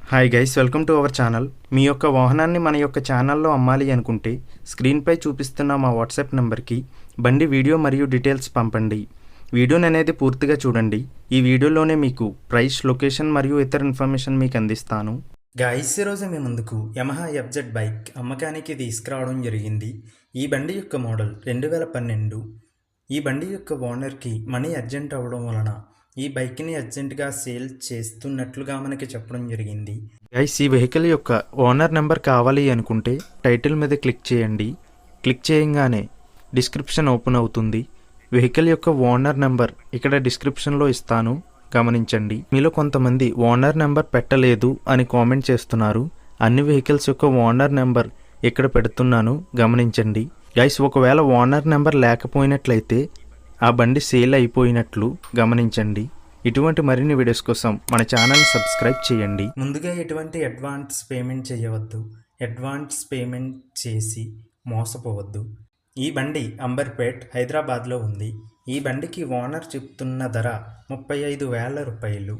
Hi guys, welcome to our channel. మీ యొక్క వాహనాన్ని మన యొక్క ఛానల్లో అమ్మాలి అనుకుంటే స్క్రీన్పై చూపిస్తున్న మా వాట్సాప్ నెంబర్కి బండి వీడియో మరియు డీటెయిల్స్ పంపండి. వీడియోని అనేది పూర్తిగా చూడండి. ఈ వీడియోలోనే మీకు ప్రైస్, లొకేషన్ మరియు ఇతర ఇన్ఫర్మేషన్ మీకు అందిస్తాను. గైస్, ఈరోజు మీ ముందుకు యమహా ఎఫ్జెడ్ బైక్ అమ్మకానికి తీసుకురావడం జరిగింది. ఈ బండి యొక్క మోడల్ 2012. ఈ బండి యొక్క ఓనర్కి మనీ అర్జెంట్ అవ్వడం వలన ఈ బైక్ని అర్జెంటుగా సేల్ చేస్తున్నట్లుగా మనకి చెప్పడం జరిగింది. గైస్, ఈ వెహికల్ యొక్క ఓనర్ నెంబర్ కావాలి అనుకుంటే టైటిల్ మీద క్లిక్ చేయండి. క్లిక్ చేయగానే డిస్క్రిప్షన్ ఓపెన్ అవుతుంది. వెహికల్ యొక్క ఓనర్ నెంబర్ ఇక్కడ డిస్క్రిప్షన్లో ఇస్తాను, గమనించండి. మీలో కొంతమంది ఓనర్ నెంబర్ పెట్టలేదు అని కామెంట్ చేస్తున్నారు. అన్ని వెహికల్స్ యొక్క ఓనర్ నెంబర్ ఇక్కడ పెడుతున్నాను, గమనించండి. గైస్, ఒకవేళ ఓనర్ నెంబర్ లేకపోయినట్లయితే ఆ బండి సేల్ అయిపోయినట్లు గమనించండి. ఇటువంటి మరిన్ని వీడియోస్ కోసం మన ఛానల్ని సబ్స్క్రైబ్ చేయండి. ముందుగా ఎటువంటి అడ్వాన్స్ పేమెంట్ చేయవద్దు. అడ్వాన్స్ పేమెంట్ చేసి మోసపోవద్దు. ఈ బండి అంబర్పేట్, హైదరాబాద్లో ఉంది. ఈ బండికి ఓనర్ చెప్తున్న ధర 35,000 రూపాయలు.